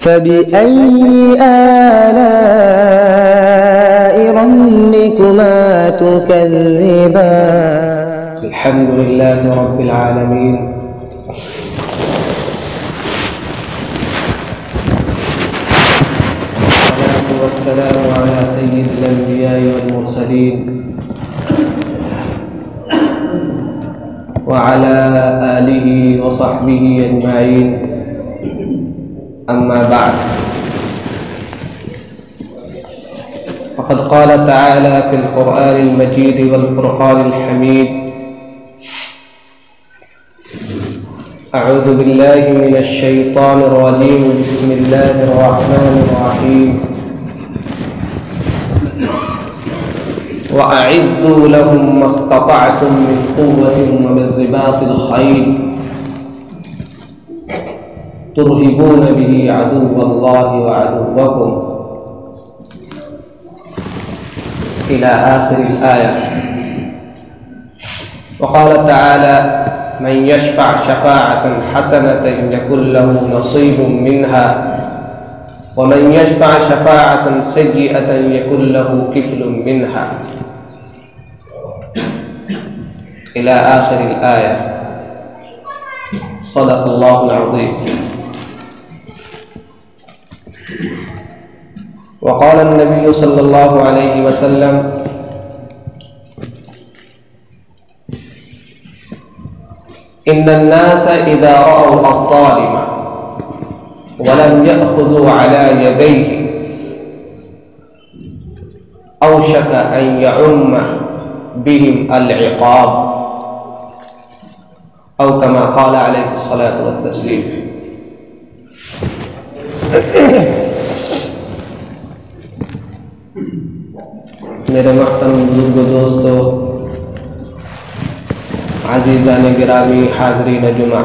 فبأي آلاء ربكما تكذبان الحمد لله رب العالمين والصلاة والسلام على سيد الأنبياء والمرسلين وعلى آله وصحبه أجمعين أما بعد فقد قال تعالى في القرآن المجيد والفرقان الحميد أعوذ بالله من الشيطان الرجيم بسم الله الرحمن الرحيم وأعدوا لهم ما استطعتم من قوة ومن رباط الخيل ترهبون به عدو الله وعدوكم إلى آخر الآية. وقال تعالى من يشفع شفاعة حسنة يكن له نصيب منها ومن يشفع شفاعة سيئة يكن له كفل منها إلى آخر الآية. صدق الله العظيم. وقال النبي صلى الله عليه وسلم إن الناس إذا رأوا الظالم ولم يأخذوا على يديه أوشك أن يعم بهم العقاب أو كما قال عليه الصلاة والتسليم. میرے محترم بزرگ دوستو، عزیزان گرامی، حاضرین جمعہ،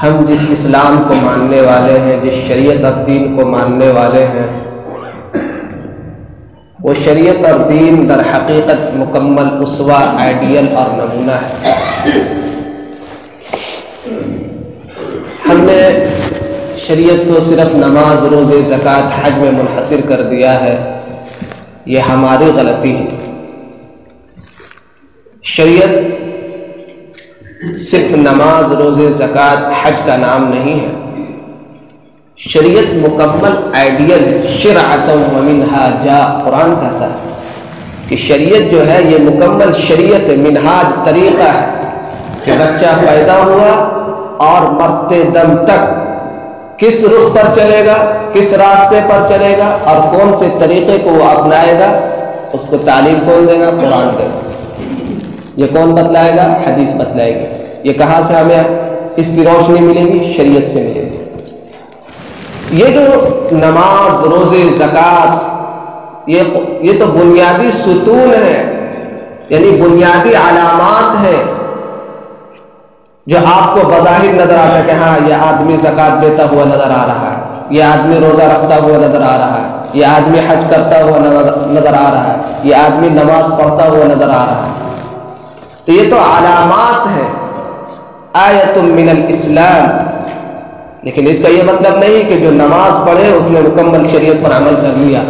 ہم جس اسلام کو ماننے والے ہیں، جس شریعت اور دین کو ماننے والے ہیں، وہ شریعت اور دین در حقیقت مکمل اسوہ، آئیڈیل اور نمونہ ہے۔ ہم نے شریعت کو صرف نماز، روزے، زکوٰۃ، حج میں منحصر کر دیا ہے، یہ ہماری غلطی ہے۔ شریعت صرف نماز، روزے، زکوٰۃ، حج کا نام نہیں ہے۔ شریعت مکمل آئیڈیل شرعۃ ومنہاجا، قرآن کہتا ہے کہ شریعت جو ہے یہ مکمل شریعت، منہاج، طریقہ ہے کہ بچہ پیدا ہوا اور مرتے دم تک کس رخ پر چلے گا، کس راستے پر چلے گا اور کون سے طریقے کو وہ اپنائے گا، اس کو تعلیم کون دے گا؟ قرآن دے گا۔ یہ کون بتلائے گا؟ حدیث بتلائے گی۔ یہ کہاں سے ہمیں اس کی روشنی ملے گی؟ شریعت سے ملے گی۔ یہ جو نماز، روزے، زکوٰۃ، یہ تو بنیادی ستون ہے، یعنی بنیادی علامات ہیں جو آپ کو بظاہر نظر آتا ہے کہ ہاں یہ آدمی زکوٰۃ دیتا ہوا نظر آ رہا ہے، یہ آدمی روزہ رکھتا ہوا نظر آ رہا ہے، یہ آدمی حج کرتا ہوا نظر آ رہا ہے، یہ آدمی نماز پڑھتا ہوا نظر آ رہا ہے۔ تو یہ تو علامات ہیں، آیۃ من الاسلام۔ لیکن اس کا یہ مطلب نہیں کہ جو نماز پڑھے اس نے مکمل شریعت پر عمل کر لیا،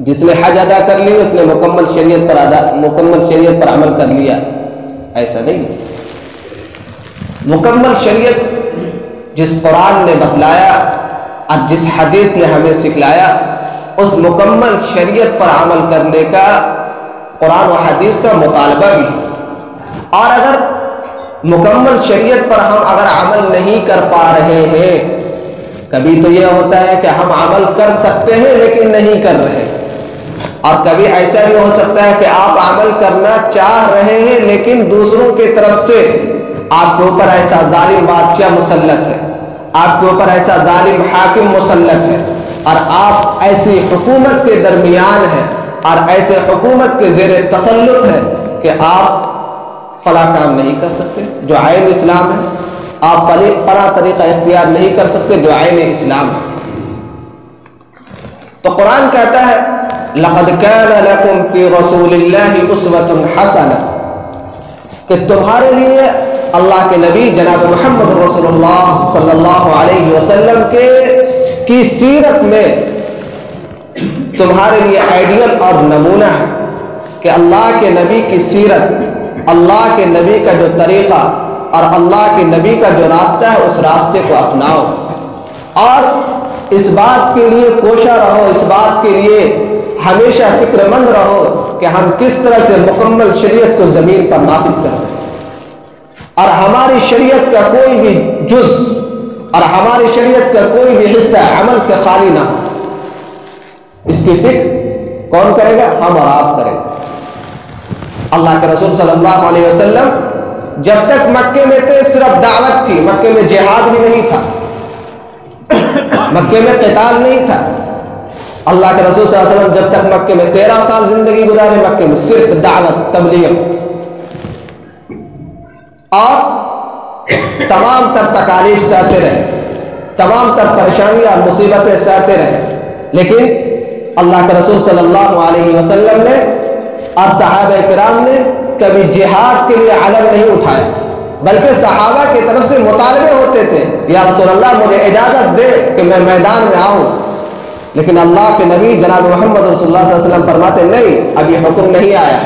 جس نے حج ادا کر لی اس نے مکمل شریعت پر عمل کر لیا، ایسا نہیں۔ مکمل شریعت جس قرآن نے بتلایا اور جس حدیث نے ہمیں سکھلایا، اس مکمل شریعت پر عمل کرنے کا قرآن و حدیث کا مطالبہ بھی ہے۔ اور اگر مکمل شریعت پر ہم اگر عمل نہیں کر پا رہے ہیں، کبھی تو یہ ہوتا ہے کہ ہم عمل کر سکتے ہیں لیکن نہیں کر رہے، اور کبھی ایسا بھی ہو سکتا ہے کہ آپ عمل کرنا چاہ رہے ہیں لیکن دوسروں کی طرف سے آپ کے اوپر ایسا ظالم بادشاہ مسلط ہے، آپ کے اوپر ایسا ظالم حاکم مسلط ہے، اور آپ ایسی حکومت کے درمیان ہیں اور ایسے حکومت کے زیر تسلط ہے کہ آپ فلاں کام نہیں کر سکتے جو عین اسلام ہے، آپ فلاں طریقہ اختیار نہیں کر سکتے جو عین اسلام ہے۔ تو قرآن کہتا ہے لَقَدْ كَانَ لَكُمْ فِي رَسُولِ اللَّهِ أُسْوَةٌ حَسَنَةٌ، کہ تمہارے لیے اللہ کے نبی جناب محمد رسول اللہ صلی اللہ علیہ وسلم کی سیرت میں تمہارے لیے آئیڈیل اور نمونہ ہے کہ اللہ کے نبی کی سیرت، اللہ کے نبی کا جو طریقہ اور اللہ کے نبی کا جو راستہ ہے اس راستے کو اپناؤ، اور اس بات کے لیے کوشاں رہو، اس بات کے لیے ہمیشہ فکر مند رہو کہ ہم کس طرح سے مکمل شریعت کو زمین پر نافذ کرتے ہیں، اور ہماری شریعت کا کوئی بھی جز اور ہماری شریعت کا کوئی بھی حصہ عمل سے خالی نہ ہو۔ اس کی فکر کون کرے گا؟ ہم اور آپ کریں گے۔ اللہ کے رسول صلی اللہ علیہ وسلم جب تک مکے میں تھے صرف دعوت تھی، مکے میں جہاد بھی نہیں تھا، مکے میں قتال نہیں تھا۔ اللہ کے رسول صلی اللہ علیہ وسلم جب تک مکے میں 13 سال زندگی گزارے، مکے میں صرف دعوت، تبلیغ اور تمام تر تکالیف سہتے رہے، تمام تر پریشانیاں اور مصیبتیں سہتے رہے، لیکن اللہ کے رسول صلی اللہ علیہ وسلم نے اور صحابہ کرام نے کبھی جہاد کے لیے علم نہیں اٹھایا، بلکہ صحابہ کی طرف سے مطالبے ہوتے تھے، یا رسول اللہ مجھے اجازت دے کہ میں میدان میں آؤں، لیکن اللہ کے نبی جناب محمد رسول اللہ صلی اللہ علیہ وسلم فرماتے نہیں، ابھی حکم نہیں آیا،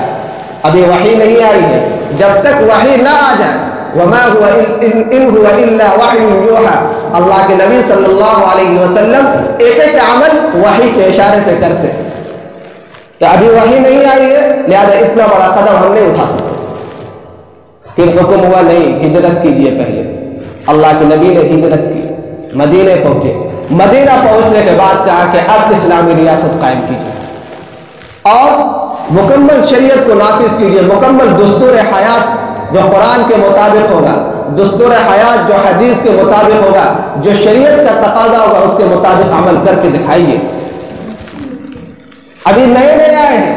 ابھی وحی نہیں آئی ہے، جب تک وحی نہ آ جائے وما هو ان هو الا وحی یوحى، اللہ کے نبی صلی اللہ علیہ وسلم ایک ایک عمل وحی کے اشارے پہ کرتے کہ ابھی وحی نہیں آئی ہے لہذا اتنا بڑا قدم ہم نہیں اٹھا سکتے۔ پھر حکم ہوا نہیں، ہجرت کیجیے پہلے۔ اللہ کے نبی نے ہجرت کی، مدینے پہنچے، مدینہ پہنچنے کے بعد کہا کہ اب اسلامی ریاست قائم کیجیے اور مکمل شریعت کو نافذ کیجیے، مکمل دستور حیات جو قرآن کے مطابق ہوگا، دستور حیات جو حدیث کے مطابق ہوگا، جو شریعت کا تقاضا ہوگا اس کے مطابق عمل کر کے دکھائیے۔ ابھی نئے نئے آئے ہیں،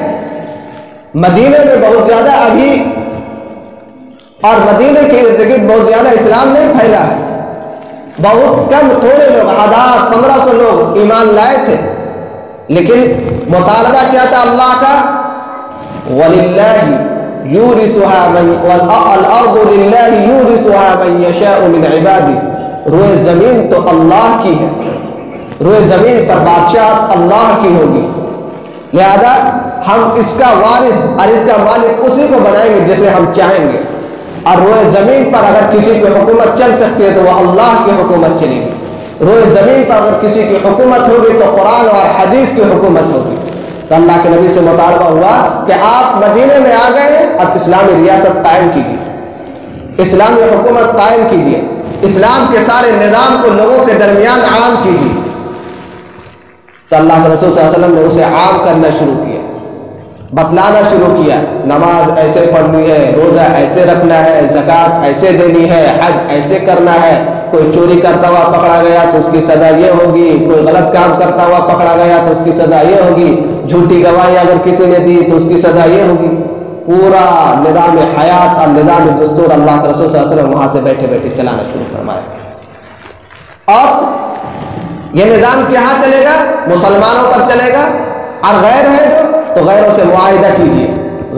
مدینے میں بہت زیادہ ابھی اور مدینے کے ارد گرد بہت زیادہ اسلام نہیں پھیلا ہے، بہت کم تھوڑے لوگ 1000-1500 لوگ ایمان لائے تھے، لیکن مطالبہ کیا تھا اللہ کا؟ وَلِلَّهِ يُورِثُهَا مَنْ وَالْأَرْضُ لِلَّهِ يُورِثُهَا مَنْ يَشَاءُ مِنْ عِبَادِهِ، روئے زمین تو اللہ کی ہے، روئے زمین پر بادشاہت اللہ کی ہوگی، لہذا ہم اس کا وارث اور اس کا مالک اسی کو بنائیں گے جسے ہم چاہیں گے، اور روئے زمین پر اگر کسی کی حکومت چل سکتی ہے تو وہ اللہ کی حکومت چلے گی، روئے زمین پر اگر کسی کی حکومت ہوگی تو قرآن اور حدیث کی حکومت ہوگی۔ تو اللہ کے نبی سے مطالبہ ہوا کہ آپ مدینے میں آ گئے، اب اسلامی ریاست قائم کیجیے، اسلامی حکومت قائم کیجیے، اسلام کے سارے نظام کو لوگوں کے درمیان عام کیجیے۔ تو اللہ کے رسول صلی اللہ علیہ وسلم نے اسے عام کرنا شروع کیا، بتلانا شروع کیا، نماز ایسے پڑھنی ہے، روزہ ایسے رکھنا ہے، زکوٰۃ ایسے دینی ہے، حج ایسے کرنا ہے، کوئی چوری کرتا ہوا پکڑا گیا تو اس کی سزا یہ ہوگی، کوئی غلط کام کرتا ہوا پکڑا گیا تو اس کی سزا یہ ہوگی، جھوٹی گواہی اگر کسی نے دی تو اس کی سزا یہ ہوگی۔ پورا نظام حیات اور نظام دستور اللہ کے رسول صلی اللہ علیہ وسلم وہاں سے بیٹھے بیٹھے چلانا شروع فرمایا، اور یہ نظام کہاں چلے گا؟ مسلمانوں پر چلے گا، اور غیر ہے تو غیروں سے معاہدہ کیجیے،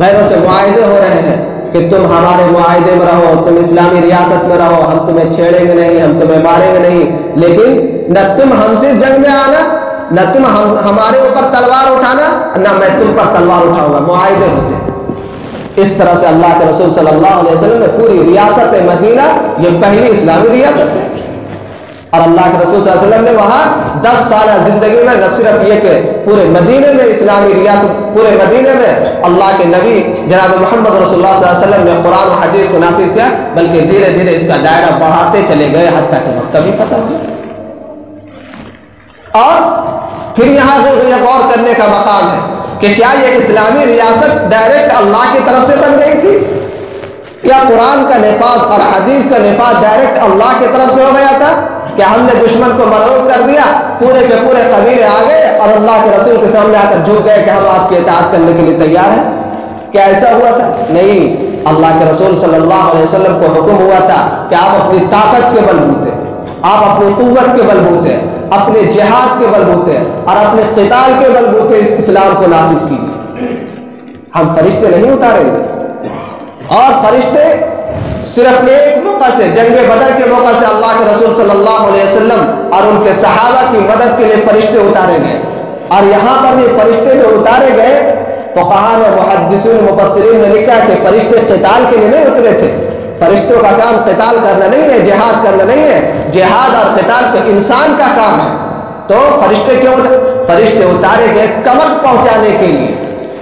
غیروں سے معاہدے ہو رہے ہیں کہ تم ہمارے معاہدے میں رہو، تم اسلامی ریاست میں رہو، ہم تمہیں چھیڑیں گے نہیں، ہم تمہیں ماریں گے نہیں، لیکن نہ تم ہم سے جنگ میں آنا، نہ تم ہمارے اوپر تلوار اٹھانا، نہ میں تم پر تلوار اٹھاؤں گا، معاہدے ہوتے ہیں۔ اس طرح سے اللہ کے رسول صلی اللہ علیہ وسلم نے پوری ریاست مدینہ، یہ پہلی اسلامی ریاست ہے، اور اللہ کے رسول صلی اللہ علیہ وسلم نے وہاں 10 سالہ زندگی میں نہ صرف یہ کہ پورے مدینے میں اسلامی ریاست، پورے مدینے میں اللہ کے نبی جناب محمد رسول اللہ صلی اللہ علیہ وسلم نے قرآن و حدیث کو نافذ کیا، بلکہ دھیرے دھیرے اس کا دائرہ بڑھاتے چلے گئے حتیٰ کہ وقت بھی ختم ہوا۔ اور پھر یہاں ایک غور کرنے کا مقام ہے کہ کیا یہ اسلامی ریاست ڈائریکٹ اللہ کی طرف سے بن گئی تھی، یا قرآن کا نفاذ اور حدیث کا نفاذ ڈائریکٹ اللہ کی طرف سے ہو گیا تھا؟ کہ ہم نے دشمن کو مرعوب کر دیا، پورے کے پورے قبیلے آ گئے اور اللہ کے رسول کے سامنے آ کر جھک گئے کہ ہم آپ کی اطاعت کرنے کے لیے تیار ہیں؟ کیا ایسا ہوا تھا؟ نہیں، اللہ کے رسول صلی اللہ علیہ وسلم کو حکم ہوا تھا کہ آپ اپنی طاقت کے بلبوتے، آپ اپنی قوت کے بلبوتے، اپنے جہاد کے بلبوتے اور اپنے قتال کے بلبوتے اس اسلام کو نافذ کیجیے۔ ہم فرشتے نہیں اتاریں گے، اور فرشتے صرف ایک موقع سے جنگ بدر کے موقع سے اللہ کے رسول صلی اللہ علیہ وسلم اور ان کے صحابہ کی مدد کے لیے فرشتے اتارے گئے. اور یہاں پر یہ فرشتے جو اتارے گئے فقہاء نے محدثین مفسرین نے لکھا کہ فرشتے قتال کے لیے نہیں اترے تھے. فرشتوں کا کام قتال کرنا نہیں ہے، جہاد کرنا نہیں ہے. جہاد اور قتال تو انسان کا کام ہے. تو فرشتے کیوں فرشتے اتارے گئے کمر پہنچانے کے لیے،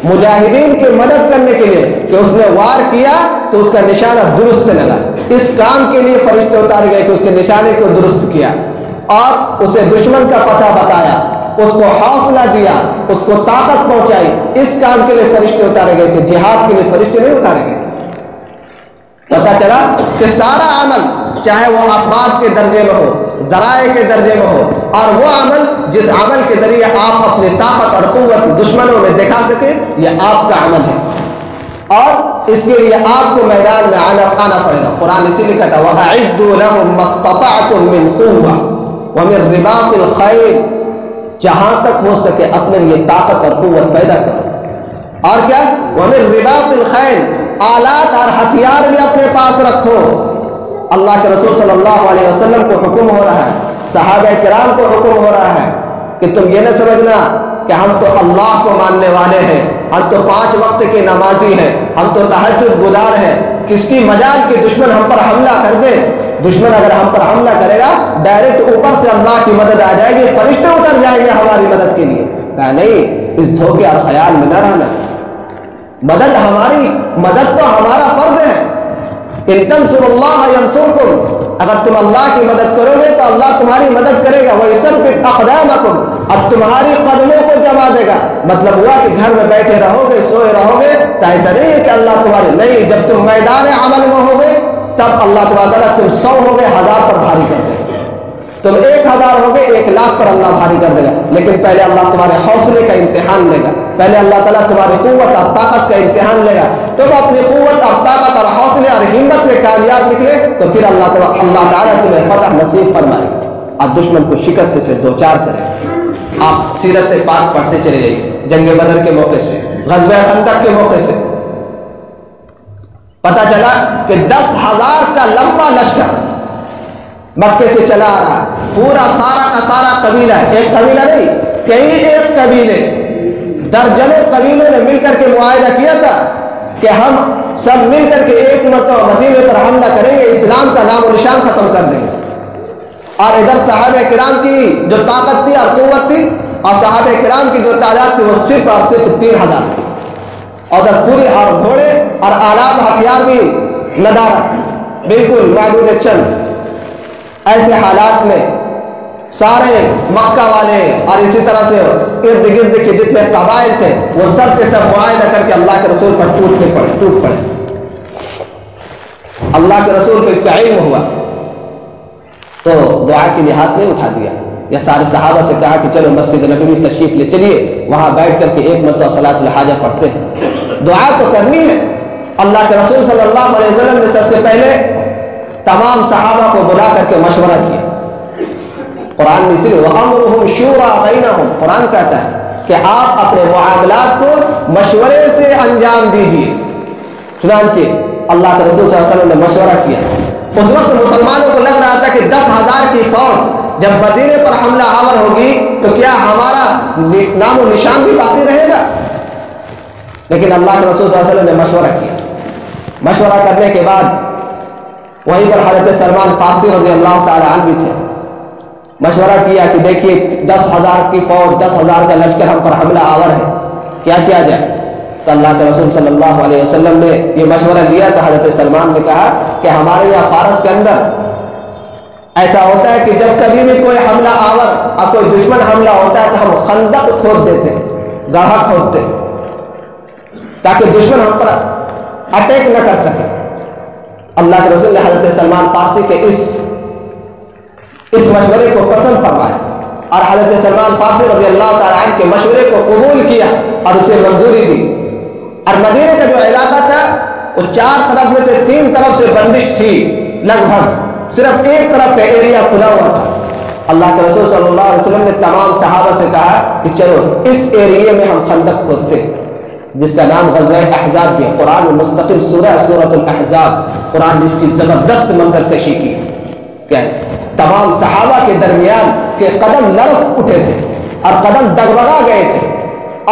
مجاہدین کی مدد کرنے کے لیے کہ اس نے وار کیا تو اس کا نشانہ درست لگا. اس کام کے لیے فرشتے اتارے گئے کہ اس کے نشانے کو درست کیا اور اسے دشمن کا پتہ بتایا، اس کو حوصلہ دیا، اس کو طاقت پہنچائی. اس کام کے لیے فرشتے اتارے گئے کہ جہاد کے لیے فرشتے نہیں اتارے گئے. پتہ چلا کہ سارا عمل چاہے وہ اسباب کے درجے میں ہو، ذرائع کے درجے میں ہو، اور وہ عمل جس عمل کے ذریعے آپ اپنی طاقت اور قوت دشمنوں میں دکھا سکے، یہ آپ کا عمل ہے اور اس کے لیے آپ کو میدان میں آنا پڑے گا. قرآن اسی لیے کہتا ہے وَأَعِدُّوا لَهُم مَّا اسْتَطَعْتُم مِّن قُوَّةٍ وَمِن رِّبَاطِ الْخَيْلِ، جہاں تک ہو سکے اپنے لیے طاقت اور قوت پیدا کرو. اور کیا وَمِن رِّبَاطِ الْخَيْلِ، آلات اور ہتھیار بھی اپنے پاس رکھو. اللہ کے رسول صلی اللہ علیہ وسلم کو حکم ہو رہا ہے، صحابہ کرام کو حکم ہو رہا ہے کہ تم یہ نہ سمجھنا کہ ہم تو اللہ کو ماننے والے ہیں، ہم تو 5 وقت کے نمازی ہیں، ہم تو تہجد گزار ہیں، کس کی مجال کہ دشمن ہم پر حملہ کر دے. دشمن اگر ہم پر حملہ کرے گا ڈائریکٹ اوپر سے اللہ کی مدد آ جائے گی، فرشتے اتر جائیں گے ہماری مدد کے لیے. کہا نہیں، اس دھوکے اور خیال میں نہ رہنا. مدد تو ہمارا فرض ہے. ان تنصروا اللہ ینصرکم، اگر تم اللہ کی مدد کرو گے تو اللہ تمہاری مدد کرے گا. وَيُثَبِّتْ أَقْدَامَكُمْ، اب تمہاری قدموں کو جما دے گا. مطلب ہوا کہ گھر میں بیٹھے رہو گے، سوئے رہو گے تو ایسا نہیں ہے کہ اللہ تمہاری نہیں. جب تم میدان عمل میں ہو گے تب اللہ تعالیٰ تم 100 ہو گئے 1000 پر بھاری کر دے گا. تم 1000 ہو گئے 1,00,000 پر اللہ بھاری کر دے گا. لیکن پہلے اللہ تمہارے حوصلے کا امتحان لے گا، پہلے اللہ تعالیٰ تمہاری قوت اور طاقت کا امتحان لے گا. تم اپنی قوت اور طاقت اور حوصلے اور ہمت میں کامیاب نکلے تو پھر اللہ تعالیٰ تمہیں فتح نصیب فرمائے اور دشمن کو شکست سے دوچار کرے. آپ سیرت پاک پڑھتے چلے جائیے. جنگ بدر کے موقع سے، غزوہ خندق کے موقع سے پتہ چلا کہ 10,000 کا لمبا لشکر مکے سے چلا آ رہا. پورا سارا کا سارا قبیلہ، ایک قبیلہ نہیں کئی ایک قبیلے، درجنوں قبیلوں نے مل کر کے معاہدہ کیا تھا کہ ہم سب مل کر کے ایک مرتبہ مدینے پر حملہ کریں گے، اسلام کا نام و نشان ختم کر دیں گے. اور ادھر صحابہ کرام کی جو طاقت تھی اور قوت تھی اور صحابہ کرام کی جو تعداد تھی وہ صرف اور صرف 3,000 تھی. اور ادھر پوری اور گھوڑے اور آلات ہتھیار بھی ندارت بالکل محدود چند. ایسے حالات میں سارے مکہ والے اور اسی طرح سے ارد گرد کے جتنے قبائل تھے وہ سب کے سب معاہدہ کر کے اللہ کے رسول پر ٹوٹ پڑے. اللہ کے رسول کو اس کا علم ہوا تو دعا کے لیے ہاتھ نہیں اٹھا دیا، یا سارے صحابہ سے کہا کہ چلو مسجد نبوی تشریف لے چلیے، وہاں بیٹھ کر کے ایک مرتبہ صلاۃ الحاجہ پڑھتے ہیں. دعا تو کرنی ہے. اللہ کے رسول صلی اللہ علیہ وسلم نے سب سے پہلے تمام صحابہ کو بلا کر کے مشورہ کیا. قرآن میں اسی لیے وَأَمْرُهُمْ شُورَىٰ بَيْنَهُمْ، قرآن کہتا ہے کہ آپ اپنے معاملات کو مشورے سے انجام دیجیے. چنانچہ اللہ کے رسول صلی اللہ علیہ وسلم نے مشورہ کیا. اس وقت مسلمانوں کو لگ رہا تھا کہ 10,000 کی فوج جب مدینے پر حملہ آور ہوگی تو کیا ہمارا نام و نشان بھی باقی رہے گا. لیکن اللہ کے رسول صلی اللہ علیہ وسلم نے مشورہ کیا. مشورہ کرنے کے بعد وہیں پر حضرت سلمان فارسی رضی اللہ تعالی عنہ بھی تھے. مشورہ کیا کہ دیکھیے 10,000 کی فوج، 10,000 کا لشکر ہم پر حملہ آور ہے، کیا کیا جائے. تو اللہ کے رسول صلی اللہ علیہ وسلم نے یہ مشورہ دیا تو حضرت سلمان نے کہا کہ ہمارے یہاں فارس کے اندر ایسا ہوتا ہے کہ جب کبھی بھی کوئی حملہ آور اور کوئی دشمن حملہ ہوتا ہے تو ہم خندق کھود دیتے، گڑھا کھودتے تاکہ دشمن ہم پر اٹیک نہ کر سکے. اللہ کے رسول نے حضرت سلمان فارسی کے اس مشورے کو پسند فرمایا اور حضرت سلمان فارسی رضی اللہ تعالیٰ عنہ کے مشورے کو قبول کیا اور اسے منظوری دی. اور مدینے کا جو علاقہ تھا وہ 4 طرف میں سے 3 طرف سے بندش تھی، لگ بھگ صرف ایک طرف کا ایریا کھلا ہوا تھا. اللہ کے رسول صلی اللہ علیہ وسلم نے تمام صحابہ سے کہا کہ چلو اس ایریے میں ہم خندق کھودتے. جس کا نام غزوہ احزاب ہے، قرآن میں مستقل سورہ سورۃ الاحزاب، قرآن جس کی زبردست منظر کشی کی کہ تمام صحابہ کے درمیان کے قدم لرز اٹھے تھے اور قدم ڈگمگا گئے تھے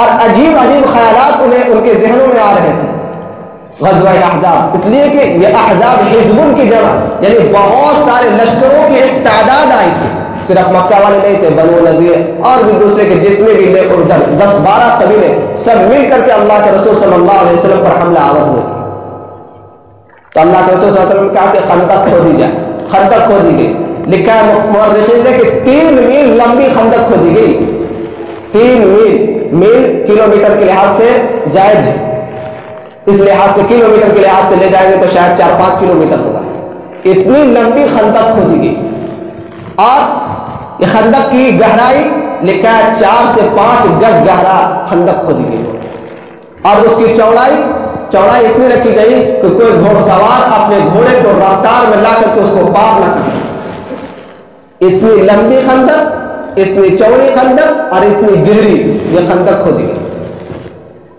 اور عجیب عجیب خیالات انہیں ان کے ذہنوں میں آ رہے تھے۔ غزوہ احزاب اس لیے کہ یہ احزاب حزب کی جمع، یعنی بہت سارے لشکروں کی ایک تعداد آئی تھی، صرف مکہ والے نہیں تھے، بنو نذیر اور بھی دوسرے کے جتنے بھی 10-12 قبیلے سب مل کر کے اللہ کے رسول صلی اللہ علیہ وسلم پر حملہ آور ہوئے۔ تو اللہ کے رسول صلی اللہ علیہ وسلم نے کہا کہ خندق کھودی جائے، خندق کھودی گئی۔ لکھا ہے مورخین نے کہ 3 میل لمبی خندق کھودی گئی، 3 میل کلومیٹر کے لحاظ سے زائد ہے، اس لحاظ سے کلومیٹر کے لحاظ سے لے جائیں گے تو شاید 4-5 کلومیٹر ہوگا، اتنی لمبی خندق کھودی گئی۔ اور یہ خندق کی گہرائی لکھا ہے 4 سے 5 گز گہرا خندق کھودی گئی، اور اس کی چوڑائی اتنی رکھی گئی کہ کوئی گھوڑ سوار اپنے گھوڑے کو رفتار میں لا کر کے اس کو پار نہ کر سکے۔ اتنی لمبی خندق، اتنی چوڑی خندق اور اتنی گہری یہ خندق کھودی گئی۔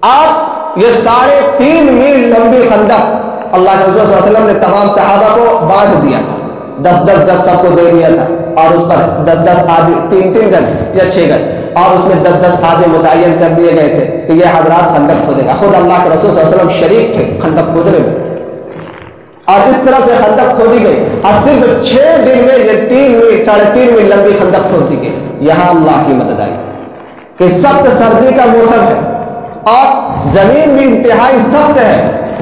آپ یہ 3.5 میل لمبی خندق اللہ کے رسول صلی اللہ علیہ وسلم نے تمام صحابہ کو بانٹ دیا تھا، 10-10 گز سب کو دے دیا تھا، اور اس پر 10-10 آدمی 3-3 گز یا 6 گز، اور اس میں 10-10 آدمی متعین کر دیے گئے تھے کہ یہ حضرات خندق کھودے گا۔ خود اللہ کے رسول صلی اللہ علیہ وسلم شریک تھے خندق کھودنے میں، اور اس طرح سے خندق کھودی گئی، اور صرف 6 دن میں یہ 3 میل 3.5 میل لمبی خندق کھودی گئی۔ یہاں اللہ کی مدد آئی کہ سخت سردی کا موسم ہے اور زمین بھی انتہائی سخت ہے،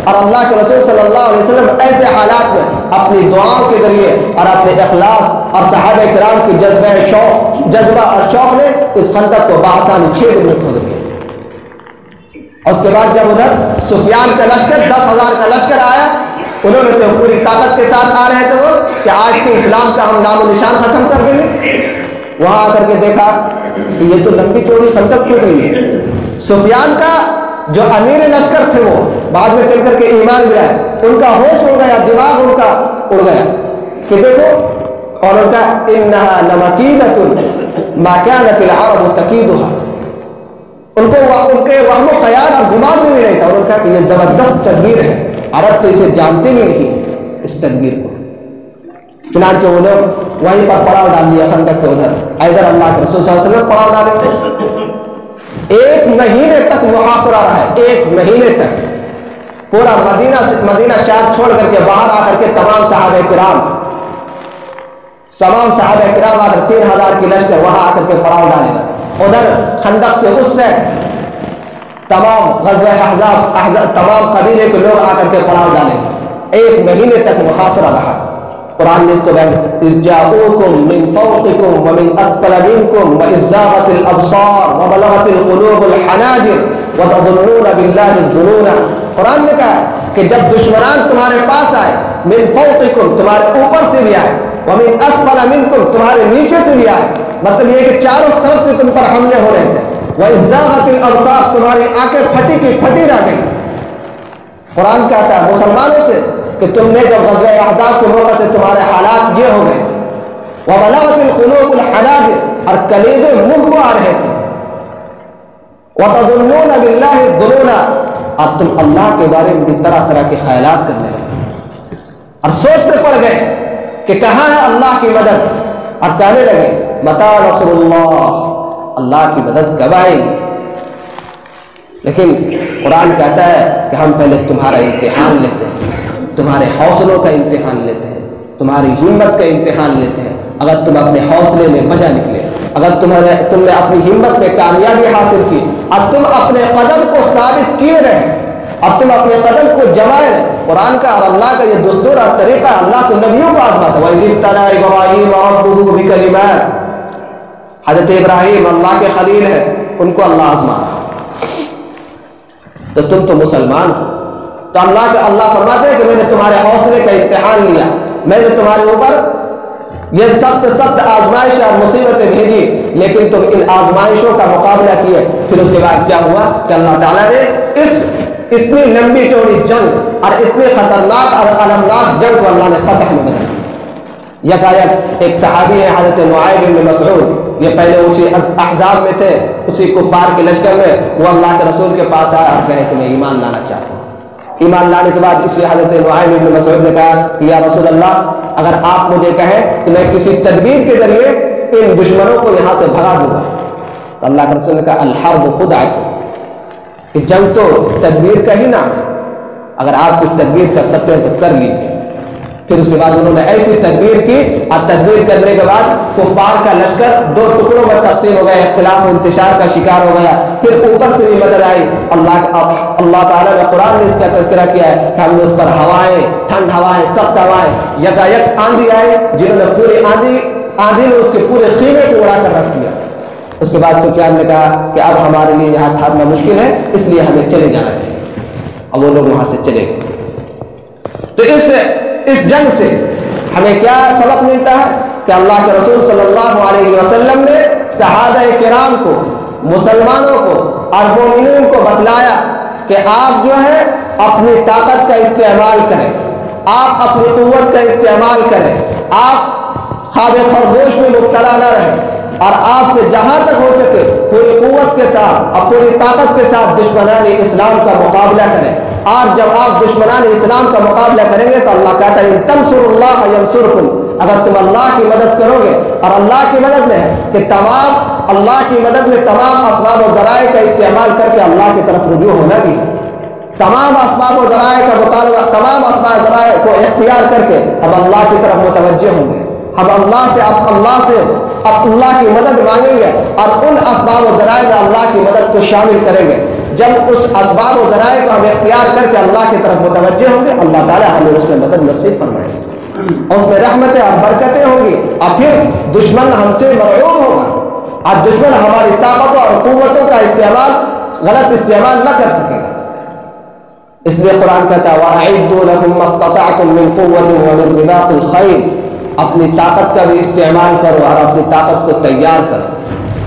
اور اللہ کے رسول صلی اللہ علیہ وسلم ایسے حالات میں اپنی دعاؤں کے ذریعے اور اپنے اخلاص اور صحابہ کرام کی جذبہ اور شوق نے اس خندق کو بآسانی 6 دن میں کھود دیا۔ اور اس کے بعد جب ادھر سفیان کا لشکر 10,000 کا لشکر آیا، انہوں نے تو پوری طاقت کے ساتھ آ رہے تھے وہ کہ آج تو اسلام کا ہم نام و نشان ختم کر دیں گے۔ وہاں آ کر کے دیکھا کہ یہ تو لمبی چوڑی خندق کیوں گئی ہے۔ سفیان کا جو امیر لشکر تھے وہ بعد میں چل کر کے ایمان ملا ہے، ان کا ہوش اڑ گیا، دماغ ان کا اڑ گیا کہ دیکھو، اور ان کا انہا لمکیدۃ ما کانت العرب تکیدها، ان کے وہم و خیال اور دماغ میں نہیں تھا، اور ان کا کہ یہ زبردست تدبیر ہے، عرب تو اسے جانتے بھی نہیں اس تدبیر کو۔ چنانچہ وہ لوگ وہیں پر پڑاؤ ڈال دیا خندق کے ادھر، ادھر اللہ کے رسول صلی اللہ علیہ وسلم پڑاؤ ڈالے۔ 1 مہینے تک محاصرہ رہا ہے، 1 مہینے تک پورا مدینہ شہر چھوڑ کر کے باہر آ کر کے تمام صحابہ کرام آ کر 3,000 کی لشکر وہاں آ کر کے پڑاؤ ڈالے گا۔ ادھر خندق سے اس سے تمام غزوہ احزاب تمام قبیلے کے لوگ آ کر کے پڑاؤ ڈالے گا۔ 1 مہینے تک محاصرہ رہا۔ قرآن نے اس کو بیان جاءوکم من فوقکم ومن اسفل منکم واذ زاغت الابصار وبلغت القلوب الحناجر وتظنون بالله الظنون۔ قرآن نے کہا کہ جب دشمنان تمہارے پاس آئے، من فوقکم تمہارے اوپر سے بھی آئے، ومن اسفل منکم تمہارے نیچے سے بھی آئے، مطلب یہ کہ چاروں طرف سے تم پر حملے ہو رہے تھے، واذ زاغت الابصار تمہاری آنکھیں پھٹی کی پھٹی رہ گئی۔ قرآن کہتا ہے مسلمانوں سے کہ تم نے جب غزوہ احزاب کے موقع سے تمہارے حالات یہ ہو گئے، وبلغت القلوب الحناجر اور کلیجے منہ کو آ رہے تھے، وتظنون بالله الظنون اور تم اللہ کے بارے میں طرح طرح کے خیالات کرنے لگے اور سوچ میں پڑ گئے کہ کہاں ہے اللہ کی مدد، اور کہنے لگے متى نصر اللہ کی مدد کب آئے گی۔ لیکن قرآن کہتا ہے کہ ہم پہلے تمہارا امتحان لیتے ہیں، تمہارے حوصلوں کا امتحان لیتے ہیں، تمہاری ہمت کا امتحان لیتے ہیں۔ اگر تم اپنے حوصلے میں بجا نکلے، اگر تم نے اپنی ہمت میں کامیابی حاصل کی، اب تم اپنے قدم کو ثابت کیے رہے، اب تم اپنے قدم کو جمائے رہے۔ قرآن کا اور اللہ کا یہ دستور اور طریقہ اللہ تو نبیوں کو آزماتا ہے۔ وَإِذِ ابْتَلَىٰ إِبْرَاهِيمَ رَبُّهُ بِكَلِمَاتٍ، حضرت ابراہیم اللہ کے خلیل ہے، ان کو اللہ آزماتا۔ تو تم تو مسلمان ہو، تو اللہ فرماتے ہیں کہ میں نے تمہارے حوصلے کا امتحان لیا، میں نے تمہارے اوپر یہ سخت آزمائش اور مصیبتیں بھیجی، لیکن تم ان آزمائشوں کا مقابلہ کیے۔ پھر اس کے بعد کیا ہوا کہ اللہ تعالیٰ نے اتنی لمبی چوڑی جنگ اور اتنی خطرناک اور المناک جنگ کو اللہ نے فتح میں بدل دیا۔ یکایک ایک صحابی ہے حضرت نعیم بن مسعود یہ پہلے اسی احزاب میں تھے، اسی کفار کے لشکر میں، وہ اللہ کے رسول کے پاس آیا اور کہے کہ میں ایمان لانا چاہتا ہوں۔ ایمان لانے کے بعد اسی حضرت نعیم بن مسعود نے کہا کہ یا رسول اللہ، اگر آپ مجھے کہیں کہ میں کسی تدبیر کے ذریعے ان دشمنوں کو یہاں سے بھگا دوں گا، تو اللہ کے رسول نے کہا الحرب خدعۃ، کہ جنگ تو تدبیر کا ہی نام ہے، اگر آپ کچھ تدبیر کر سکتے ہیں تو کر لیجیے۔ پھر اس کے بعد انہوں نے ایسی تدبیر کی، اور تدبیر کرنے کے بعد کفار کا لشکر دو ٹکڑوں میں تقسیم ہو گیا، اختلاف و انتشار کا شکار ہو گیا۔ پھر اوپر سے بھی مدد آئی، اللہ تعالیٰ نے قرآن میں اس کا تذکرہ کیا ہے کہ ہم نے اس پر ہوائیں، ٹھنڈ ہوائیں، سخت ہوائیں، یکایک آندھی آئی، جنہوں نے پوری آندھی نے اس کے پورے خیمے کو اڑا کر رکھ دیا۔ اس کے بعد سفیان نے کہا کہ اب ہمارے لیے یہاں ٹھہرنا مشکل ہے، اس لیے ہمیں چلے جانا چاہیے۔ اب وہ لوگ وہاں سے چلے گئے۔ تو اس جنگ سے ہمیں کیا سبق ملتا ہے کہ اللہ کے رسول صلی اللہ علیہ وسلم نے صحابہ کرام کو، مسلمانوں کو اور مومنین کو بتلایا کہ آپ جو ہے اپنی طاقت کا استعمال کریں، آپ اپنی قوت کا استعمال کریں، آپ خواب خرگوش میں مبتلا نہ رہیں، اور آپ سے جہاں تک ہو سکے پوری قوت کے ساتھ اور پوری طاقت کے ساتھ دشمنان اسلام کا مقابلہ کریں۔ اور جب آپ دشمنان اسلام کا مقابلہ کریں گے تو اللہ کہتا ہے ان تنصروا اللہ ینصرکم، اگر تم اللہ کی مدد کرو گے، اور اللہ کی مدد میں ہے کہ اللہ کی مدد میں تمام اسباب و ذرائع کا استعمال کر کے اللہ کی طرف رجوع ہونا بھی ہے، تمام اسباب و ذرائع کا مطالبہ، تمام اسباب و ذرائع کو اختیار کر کے ہم اللہ کی طرف متوجہ ہوں گے، ہم اللہ سے اللہ کی مدد مانگیں گے اور ان اسباب و ذرائع میں اللہ کی مدد کو شامل کریں گے۔ جب اس اسباب و ذرائع کو ہم اختیار کر کے اللہ کی طرف متوجہ ہوں گے، اللہ تعالیٰ ہمیں اس میں مدد نصیب فرمائے گا، اور اس میں رحمتیں اور برکتیں ہوں گی، اور پھر دشمن ہم سے مرعوب ہوگا، اور دشمن ہماری طاقتوں اور قوتوں کا غلط استعمال نہ کر سکے گا۔ اس لیے قرآن کہتا ہے وَأَعِدُّوا لَهُم مَّا اسْتَطَعْتُم مِّن قُوَّةٍ وَمِن رِّبَاطِ الْخَيْلِ، اپنی طاقت کا بھی استعمال کرو اور اپنی طاقت کو تیار کرو۔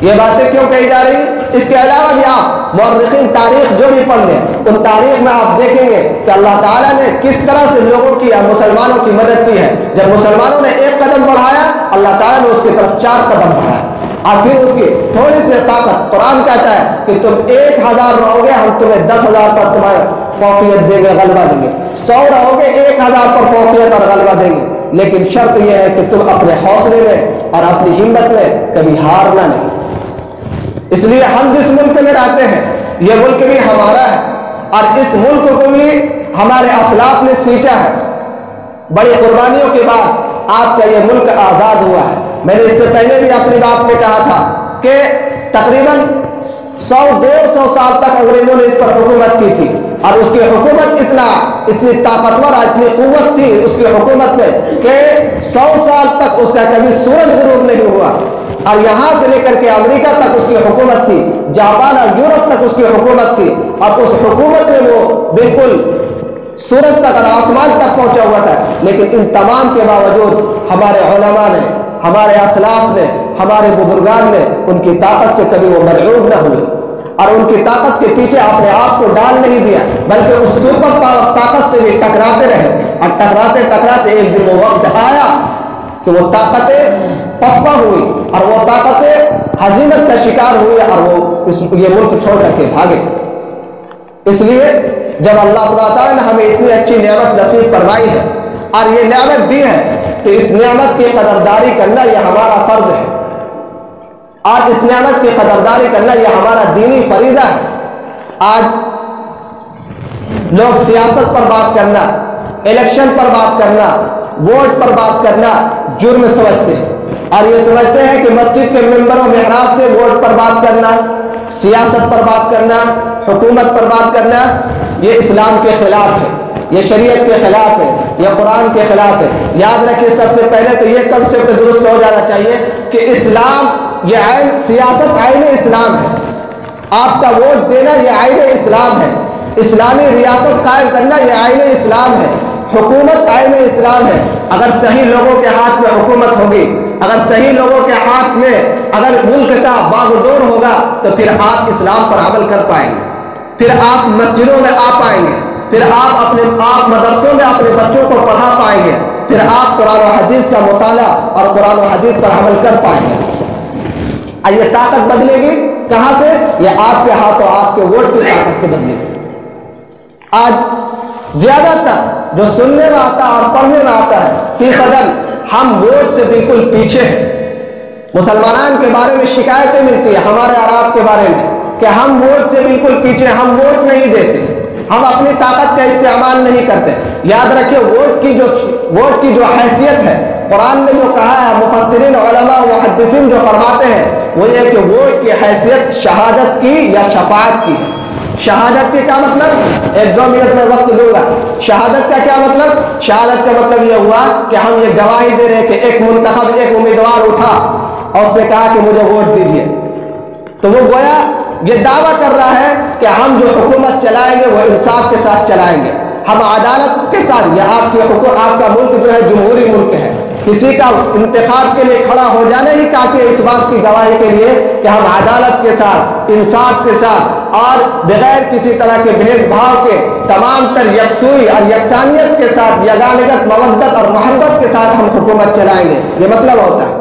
یہ باتیں کیوں کہی جا رہی ہیں؟ اس کے علاوہ بھی آپ مورخین تاریخ جو بھی پڑھ لیں، ان تاریخ میں آپ دیکھیں گے کہ اللہ تعالیٰ نے کس طرح سے لوگوں کی یا مسلمانوں کی مدد کی ہے۔ جب مسلمانوں نے ایک قدم بڑھایا، اللہ تعالیٰ نے اس کی طرف 4 قدم بڑھایا، اور پھر اس کی تھوڑی سی طاقت، قرآن کہتا ہے کہ تم 1000 رہو گے، ہم تمہیں 10,000 پر تمہارے فوقیت دیں گے، غلبہ دیں گے، 100 رہو گے 1000 پر فوقیت اور غلبہ دیں گے، لیکن شرط یہ ہے کہ تم اپنے حوصلے میں اور اپنی ہمت میں کبھی ہارنا نہیں۔ اس لیے ہم جس ملک میں رہتے ہیں یہ ملک بھی ہمارا ہے، اور اس ملک کو بھی ہمارے اسلاف نے سینچا ہے، بڑی قربانیوں کے بعد آپ کا یہ ملک آزاد ہوا ہے۔ میں نے اس سے پہلے بھی اپنی بات میں کہا تھا کہ تقریباً 100-150 سال تک انگریزوں نے اس پر حکومت کی تھی، اور اس کی حکومت اتنی طاقتور اور اتنی قوت تھی اس کی حکومت میں کہ 100 سال تک اس کا کبھی سورج غروب نہیں ہوا، اور یہاں سے لے کر کے امریکہ تک اس کی حکومت تھی، جاپان اور یورپ تک اس کی حکومت تھی، اور اس حکومت میں وہ بالکل سورج تک اور آسمان تک پہنچا ہوا تھا۔ لیکن ان تمام کے باوجود ہمارے علماء نے، ہمارے اسلاف نے، ہمارے بزرگان نے ان کی طاقت سے کبھی وہ مرعوب نہ ہوئے، اور ان کی طاقت کے پیچھے اپنے آپ کو ڈال نہیں دیا، بلکہ اس سپر پاور طاقت سے بھی ٹکراتے رہے، اور ٹکراتے ایک دن وہ وقت آیا کہ وہ طاقتیں پسپا ہوئی، اور وہ طاقتیں ہزیمت کا شکار ہوئی، اور وہ یہ ملک چھوڑ کر کے بھاگے۔ اس لیے جب اللہ تعالیٰ نے ہمیں اتنی اچھی نعمت نصیب فرمائی ہے اور یہ نعمت دی ہے، تو اس نعمت کی قدرداری کرنا یہ ہمارا فرض ہے، آج اس نعمت کی قدرداری کرنا یہ ہمارا دینی فریضہ ہے۔ آج لوگ سیاست پر بات کرنا، الیکشن پر بات کرنا، ووٹ پر بات کرنا جرم سمجھتے ہیں، اور یہ سمجھتے ہیں کہ مسجد کے ممبر و محراب سے ووٹ پر بات کرنا، سیاست پر بات کرنا، حکومت پر بات کرنا یہ اسلام کے خلاف ہے، یہ شریعت کے خلاف ہے، یہ قرآن کے خلاف ہے۔ یاد رکھیے سب سے پہلے تو یہ کنسیپٹ درست ہو جانا چاہیے کہ اسلام یہ سیاست عین اسلام ہے، آپ کا ووٹ دینا یہ عین اسلام ہے، اسلامی ریاست قائم کرنا یہ عین اسلام ہے، حکومت عین اسلام ہے۔ اگر صحیح لوگوں کے ہاتھ میں حکومت ہوگی، اگر صحیح لوگوں کے ہاتھ میں اگر ملک کا باغ ہوگا تو پھر آپ اسلام پر عمل کر پائیں گے، پھر آپ مسجدوں میں آ پائیں گے، پھر آپ مدرسوں میں اپنے بچوں کو پڑھا پائیں گے، پھر آپ قرآن و حدیث کا مطالعہ اور قرآن و حدیث پر عمل کر پائیں گے۔ یہ طاقت بدلے گی کہاں سے؟ یہ آپ کے ہاتھوں آپ کے ووٹ کی طاقت سے بدلے گی۔ آج زیادہ تر جو سننے میں آتا ہے اور پڑھنے میں آتا ہے فیصداً ہم ووٹ سے بالکل پیچھے ہیں۔ مسلمانان کے بارے میں شکایتیں ملتی ہیں ہمارے اور آپ کے بارے میں کہ ہم ووٹ سے بالکل پیچھے، ہم ووٹ نہیں دیتے، ہم اپنی طاقت کا استعمال نہیں کرتے۔ یاد رکھیں ووٹ کی جو حیثیت ہے، قرآن میں جو کہا ہے، مفسرین علماء محدثین جو فرماتے ہیں وہ یہ کہ ووٹ کی حیثیت شہادت کی یا شفاعت کی ہے۔ شہادت کی کیا مطلب؟ 1-2 منٹ میں وقت دوں گا۔ شہادت کا کیا مطلب؟ شہادت کا مطلب یہ ہوا کہ ہم یہ گواہی دے رہے ہیں کہ ایک منتخب، ایک امیدوار اٹھا اور اس نے کہا کہ مجھے ووٹ دیجیے، تو وہ گویا یہ دعویٰ کر رہا ہے کہ ہم جو حکومت چلائیں گے وہ انصاف کے ساتھ چلائیں گے، ہم عدالت کے ساتھ۔ یہ آپ کا ملک جو ہے جمہوری ملک ہے، کسی کا انتخاب کے لیے کھڑا ہو جانا ہی کافی ہے اس بات کی گواہی کے لیے کہ ہم عدالت کے ساتھ، انصاف کے ساتھ اور بغیر کسی طرح کے بھید بھاؤ کے تمام تر یکسوئی اور یکسانیت کے ساتھ، یگانگت، مودت اور محبت کے ساتھ ہم حکومت چلائیں گے، یہ مطلب ہوتا ہے۔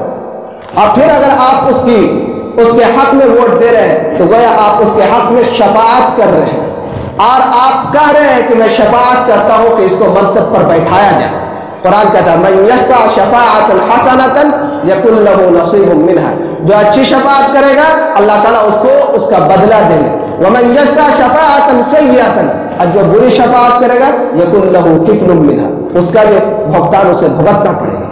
اور پھر اگر آپ اس کے حق میں ووٹ دے رہے ہیں تو گویا آپ اس کے حق میں شفاعت کر رہے ہیں، اور آپ کہہ رہے ہیں کہ میں شفاعت کرتا ہوں کہ اس کو منصب پر بیٹھایا جائے۔ قرآن کہتا ہے من یشفع شفاعۃ حسنۃ یکن لہ نصیب منہا، جو اچھی شفاعت کرے گا اللہ تعالیٰ اس کو اس کا بدلہ دیں گے۔ ومن یشفع شفاعۃ سیئۃ، اور جو بری شفاعت کرے گا یکن لہ کفل منہا، اس کا بھی بھگتان اسے بھگتنا پڑے گا۔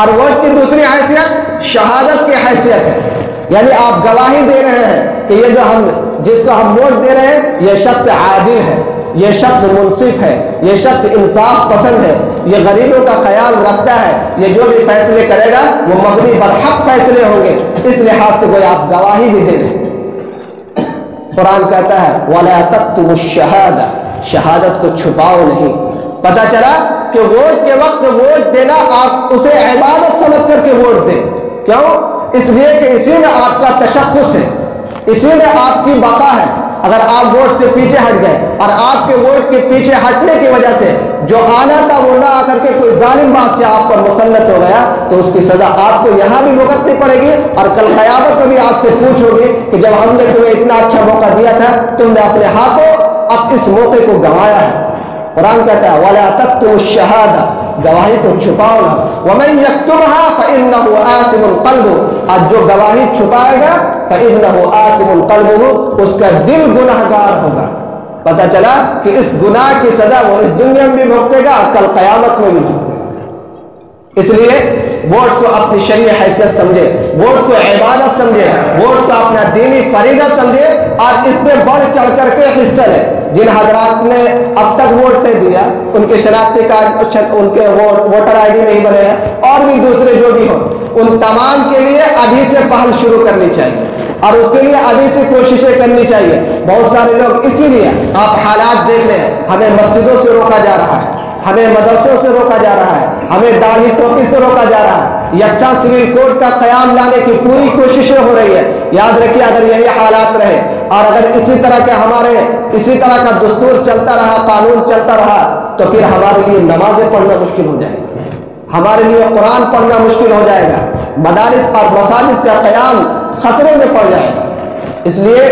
اور ووٹ کی دوسری حیثیت شہادت کی حیثیت ہے، یعنی آپ گواہی دے رہے ہیں کہ یہ جس کو ہم ووٹ دے رہے ہیں یہ شخص عادل ہے، یہ شخص منصف ہے، یہ شخص انصاف پسند ہے، یہ غریبوں کا خیال رکھتا ہے، یہ جو بھی فیصلے کرے گا وہ مبنی برحق فیصلے ہوں گے، اس لحاظ سے کوئی آپ گواہی بھی دے رہے ہیں۔ قرآن کہتا ہے وَلَا تَكْتُمُوا الشَّهَادَةَ، شہادت کو چھپاؤ نہیں۔ پتہ چلا کہ ووٹ کے وقت ووٹ دینا آپ اسے عبادت سمجھ کر کے ووٹ دیں، کیوں؟ اس لیے کہ اسی میں آپ کا تشخص ہے، اسی میں آپ کی بقا ہے۔ اگر آپ ووٹ سے پیچھے ہٹ گئے اور آپ کے ووٹ کے پیچھے ہٹنے کی وجہ سے جو آنا تھا وہ نہ آ کر کے کوئی ظالم بادشاہ آپ پر مسلط ہو گیا تو اس کی سزا آپ کو یہاں بھی بھگتنی پڑے گی، اور کل قیامت میں بھی آپ سے پوچھ ہوگی کہ جب ہم نے تمہیں اتنا اچھا موقع دیا تھا تم نے اپنے ہاتھوں اب اس موقع کو گنوایا ہے۔ قرآن کہتا ہے وَلَا تَكْتُمُوا الشَّهَادَةَ، گواہی کو چھپاؤ نہ۔ وَمَن يَكْتُمْهَا فَإِنَّهُ آثِمٌ قَلْبُهُ، اور جو گواہی چھپائے گا فَإِنَّهُ آثِمٌ قَلْبُهُ، اس کا دل گناہگار ہوگا۔ پتہ چلا کہ اس گناہ کی سزا وہ اس دنیا میں بھی بھگتے گا اور کل قیامت میں بھی بھگتے گا۔ اس لیے ووٹ کو اپنی شرعی حیثیت سمجھے، ووٹ کو عبادت سمجھے، ووٹ کو اپنا دینی فریضہ سمجھے، اور اس میں بڑھ چڑھ کر کے حصہ لے۔ جن حضرات نے اب تک ووٹ نہیں دیا، ان کے شناختی کارڈ، ان کے ووٹر آئی ڈی نہیں بنے ہیں، اور بھی دوسرے جو بھی ہوں، ان تمام کے لیے ابھی سے پہل شروع کرنی چاہیے، اور اس کے لیے ابھی سے کوششیں کرنی چاہیے۔ بہت سارے لوگ اسی لیے آپ حالات دیکھ رہے ہیں، ہمیں مسجدوں سے روکا جا رہا ہے، ہمیں مدرسوں سے روکا جا رہا ہے، ہمیں داڑھی ٹوپی سے روکا جا رہا ہے، یکساں سول کوڈ کا قیام لانے کی پوری کوششیں ہو رہی ہے۔ یاد رکھیے اگر یہی حالات رہے اور اگر اسی طرح کا دستور چلتا رہا، قانون چلتا رہا، تو پھر ہمارے لیے نمازیں پڑھنا مشکل ہو جائے گا، ہمارے لیے قرآن پڑھنا مشکل ہو جائے گا، مدارس اور مساجد کا قیام خطرے میں پڑ جائے گا۔ اس لیے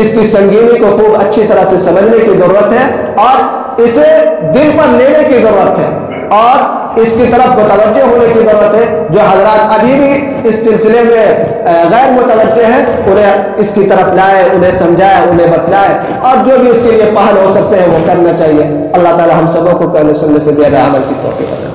اس کی سنگینی کو خوب اچھی طرح سے سمجھنے کی ضرورت ہے اور اسے دل پر لینے کی ضرورت ہے، اور اس کی طرف متوجہ ہونے کی ضرورت ہے۔ جو حضرات ابھی بھی اس سلسلے میں غیر متوجہ ہیں انہیں اس کی طرف لائے، انہیں سمجھائے، انہیں بتلائے، اور جو بھی اس کے لیے پہل ہو سکتے ہیں وہ کرنا چاہیے۔ اللہ تعالی ہم سبوں کو پہلے سننے سے زیادہ عمل کی توفیق دے۔